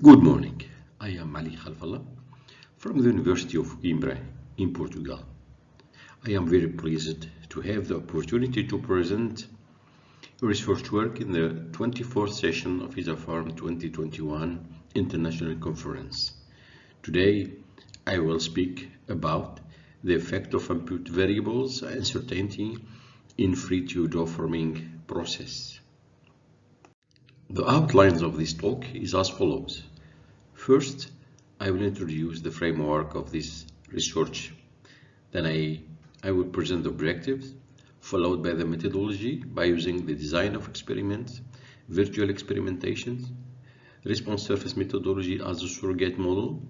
Good morning. I am Ali Khalfallah from the University of Coimbra in Portugal. I am very pleased to have the opportunity to present research work in the 24th session of Esaform 2021 International Conference. Today, I will speak about the effect of input variables and uncertainty in free hydroforming process. The outlines of this talk is as follows. First, I will introduce the framework of this research. Then I will present the objectives, followed by the methodology by using the design of experiments, virtual experimentations, response surface methodology as a surrogate model,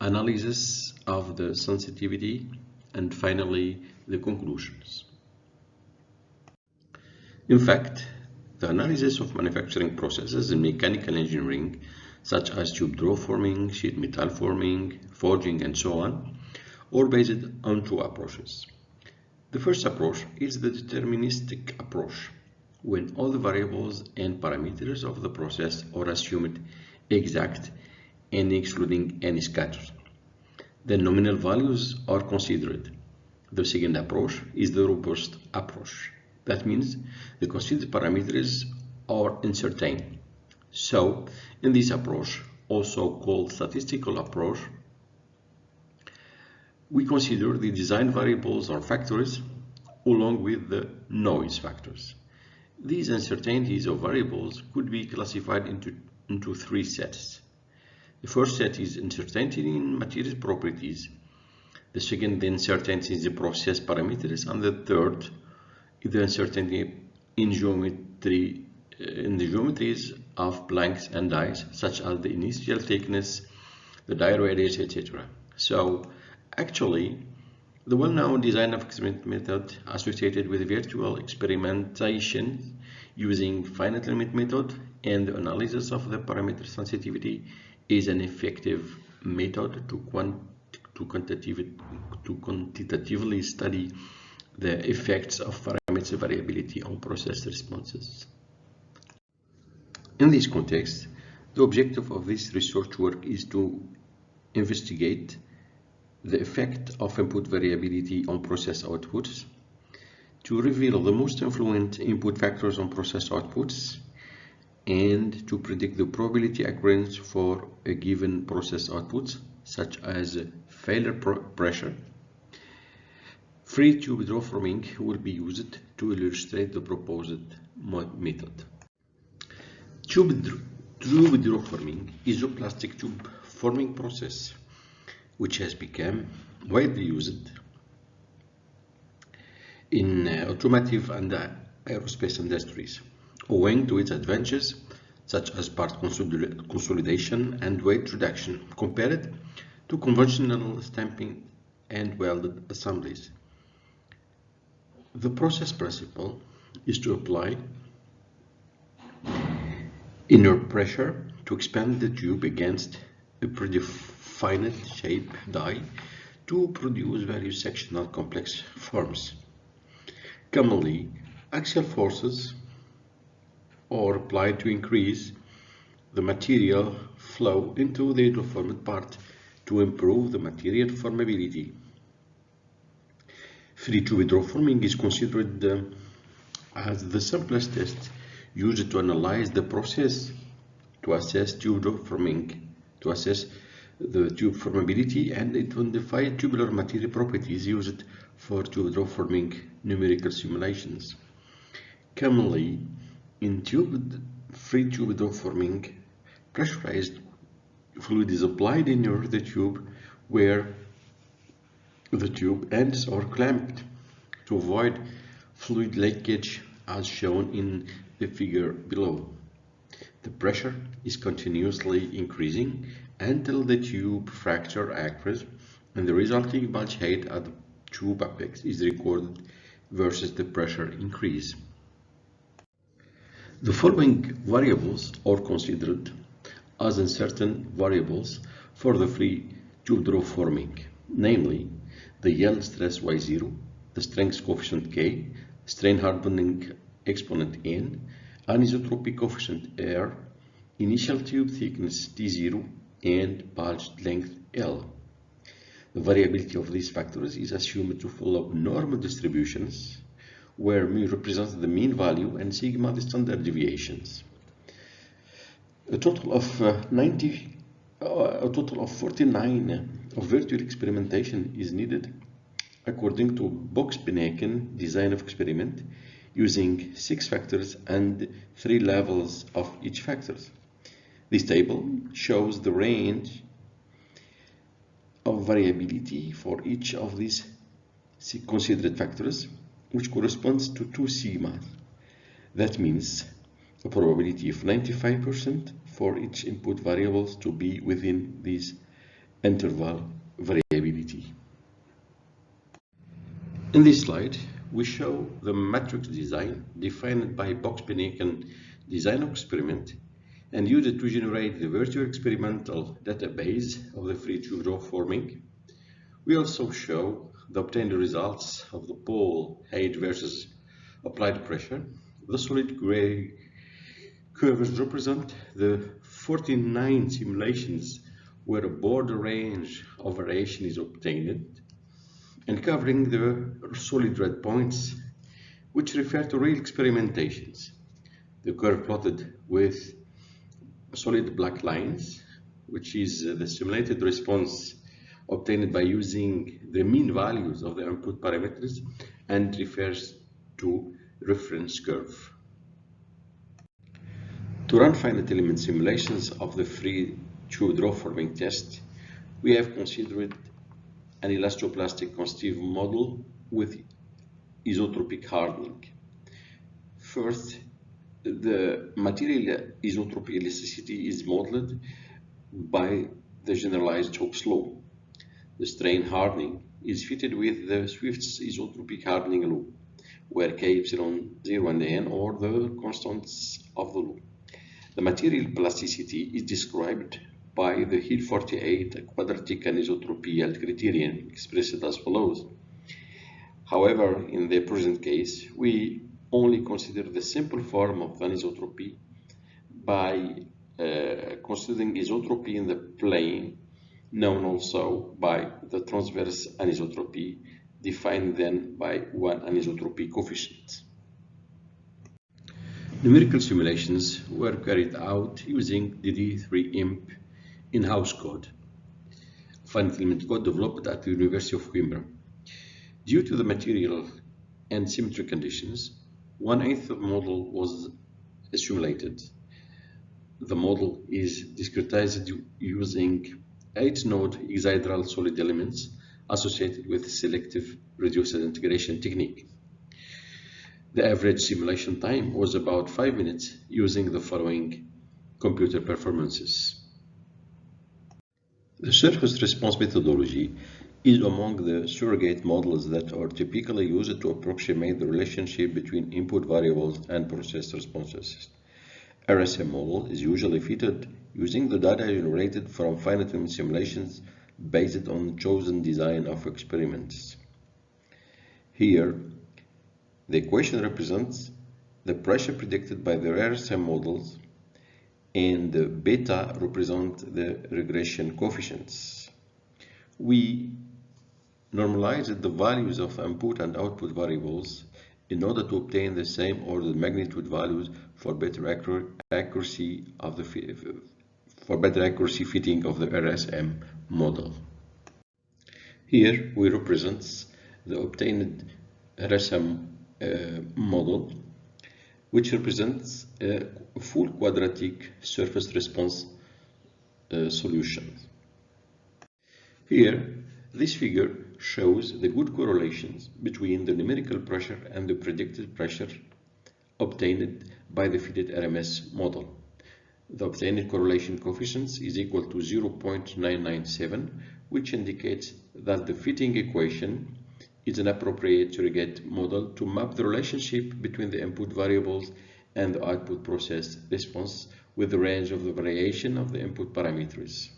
analysis of the sensitivity, and finally the conclusions. In fact, the analysis of manufacturing processes in mechanical engineering, such as tube draw forming, sheet metal forming, forging, and so on, are based on two approaches. The first approach is the deterministic approach, when all the variables and parameters of the process are assumed exact and excluding any scatter. The nominal values are considered. The second approach is the robust approach. That means the considered parameters are uncertain. So, in this approach, also called statistical approach, we consider the design variables or factors along with the noise factors. These uncertainties of variables could be classified into three sets. The first set is uncertainty in material properties. The second, the uncertainty in the process parameters, and the third, the uncertainty in geometry, in the geometries of blanks and dies, such as the initial thickness, the die radius, etc. So, actually, the well-known design of experiment method associated with virtual experimentation using finite limit method and the analysis of the parameter sensitivity is an effective method to quantitatively study the effects of parameter variability on process responses. In this context, the objective of this research work is to investigate the effect of input variability on process outputs, to reveal the most influent input factors on process outputs, and to predict the probability occurrence for a given process outputs, such as failure pressure. Free tube draw forming will be used to illustrate the proposed method. Tube draw forming is a plastic tube forming process which has become widely used in automotive and aerospace industries, owing to its advantages such as part consolidation and weight reduction compared to conventional stamping and welded assemblies. The process principle is to apply inner pressure to expand the tube against a predefined shape die to produce various sectional complex forms. Commonly, axial forces are applied to increase the material flow into the hydroformed part to improve the material formability. Free tube hydroforming is considered as the simplest test used to analyze the process to assess tube hydroforming, to assess the tube formability and identify tubular material properties used for tube hydroforming numerical simulations. Commonly, in free tube hydroforming, pressurized fluid is applied near the tube where the tube ends are clamped to avoid fluid leakage as shown in the figure below. The pressure is continuously increasing until the tube fracture occurs and the resulting bulge height at the tube apex is recorded versus the pressure increase. The following variables are considered as uncertain variables for the free tube draw forming, namely the yield stress Y0, the strength coefficient K, strain hardening exponent N, anisotropic coefficient R, initial tube thickness T0 and bulge length L. The variability of these factors is assumed to follow normal distributions, where mu represents the mean value and sigma the standard deviations. A total of 49 of virtual experimentation is needed according to Box-Beneken design of experiment, using 6 factors and 3 levels of each factors. This table shows the range of variability for each of these considered factors, which corresponds to 2 sigmas. That means a probability of 95% for each input variables to be within this interval variability. In this slide, we show the matrix design defined by Box-Beneken design of experiment and used it to generate the virtual experimental database of the free tube draw forming. We also show the obtained results of the pole height versus applied pressure. The solid gray curves represent the 49 simulations where a border range of variation is obtained, and covering the solid red points, which refer to real experimentations. The curve plotted with solid black lines, which is the simulated response obtained by using the mean values of the input parameters, and refers to reference curve. To run finite element simulations of the free tube draw forming test, we have considered an elastoplastic constitutive model with isotropic hardening. First, the material isotropic elasticity is modeled by the generalized Hooke's law. The strain hardening is fitted with the Swift's isotropic hardening law, where K epsilon 0 and n are the constants of the law. The material plasticity is described by the Hill 48 quadratic anisotropy yield criterion, expressed as follows. However, in the present case, we only consider the simple form of anisotropy by considering isotropy in the plane, known also by the transverse anisotropy, defined then by one anisotropy coefficient. Numerical simulations were carried out using DD3IMP in-house code, finite element code developed at the University of Coimbra. Due to the material and symmetry conditions, 1/8 of the model was simulated. The model is discretized using 8-node hexahedral solid elements associated with selective reduced integration technique. The average simulation time was about 5 minutes using the following computer performances. The surface response methodology is among the surrogate models that are typically used to approximate the relationship between input variables and processed responses. RSM model is usually fitted using the data generated from finite element simulations based on chosen design of experiments. Here, the equation represents the pressure predicted by the RSM models, and the beta represent the regression coefficients. We normalized the values of input and output variables in order to obtain the same order of magnitude values for better accuracy fitting of the RSM model. Here we represent the obtained RSM model, which represents a full quadratic surface response solution. Here, this figure shows the good correlations between the numerical pressure and the predicted pressure obtained by the fitted RMS model. The obtained correlation coefficients is equal to 0.997, which indicates that the fitting equation is an appropriate surrogate model to map the relationship between the input variables and the output process response with the range of the variation of the input parameters.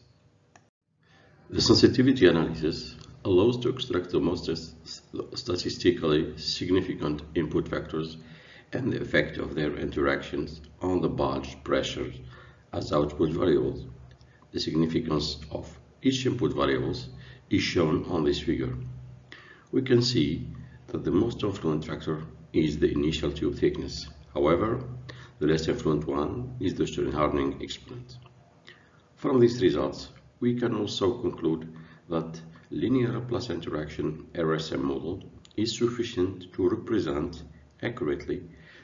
The sensitivity analysis allows to extract the most statistically significant input factors and the effect of their interactions on the bulge pressure as output variables. The significance of each input variables is shown on this figure. We can see that the most influent factor is the initial tube thickness. However, the less influent one is the strain hardening exponent. From these results, we can also conclude that linear Laplace interaction RSM model is sufficient to represent accurately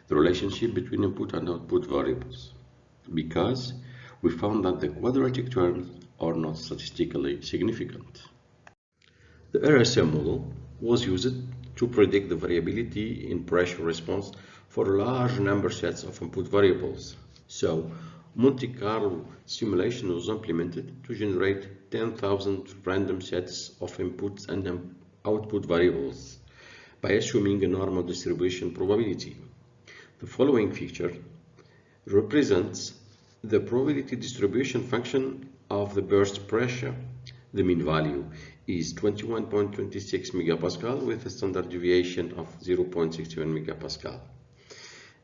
the relationship between input and output variables, because we found that the quadratic terms are not statistically significant. The RSM model was used to predict the variability in pressure response for large number sets of input variables. So, Monte Carlo simulation was implemented to generate 10,000 random sets of inputs and output variables by assuming a normal distribution probability. The following figure represents the probability distribution function of the burst pressure. The mean value is 21.26 megapascal with a standard deviation of 0.61 megapascal.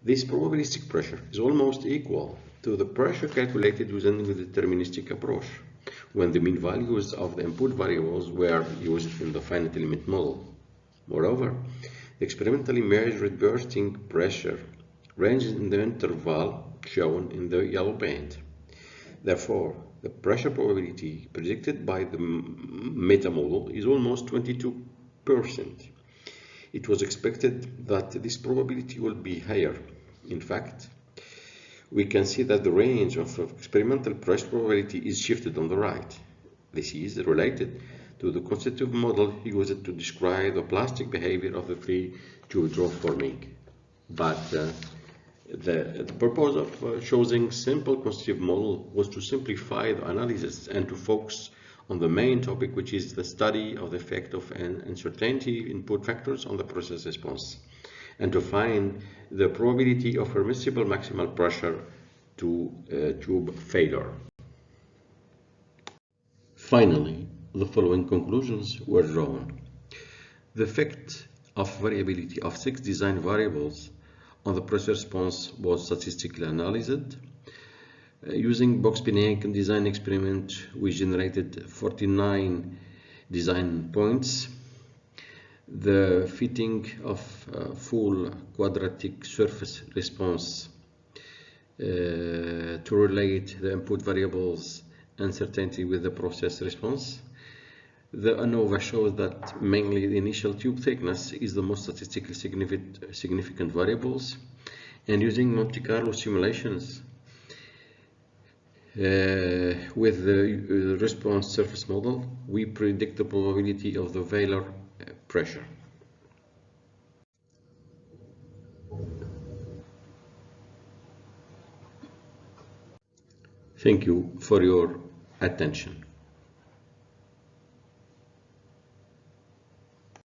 This probabilistic pressure is almost equal to the pressure calculated using the deterministic approach when the mean values of the input variables were used in the finite element model. Moreover, the experimentally measured bursting pressure ranges in the interval shown in the yellow band. Therefore, the pressure probability predicted by the meta model is almost 22%. It was expected that this probability will be higher. In fact, we can see that the range of experimental pressure probability is shifted on the right. This is related to the constitutive model used to describe the plastic behavior of the free tube draw forming. But the purpose of choosing simple constitutive model was to simplify the analysis and to focus on the main topic, which is the study of the effect of uncertainty input factors on the process response, and to find the probability of permissible maximal pressure to tube failure. Finally, the following conclusions were drawn. The effect of variability of 6 design variables on the pressure response was statistically analyzed. Using box-Pinning design experiment, we generated 49 design points. The fitting of full quadratic surface response to relate the input variables uncertainty with the process response. The ANOVA shows that mainly the initial tube thickness is the most statistically significant variables, and using Monte Carlo simulations with the response surface model, we predict the probability of the Weyler pressure. Thank you for your attention.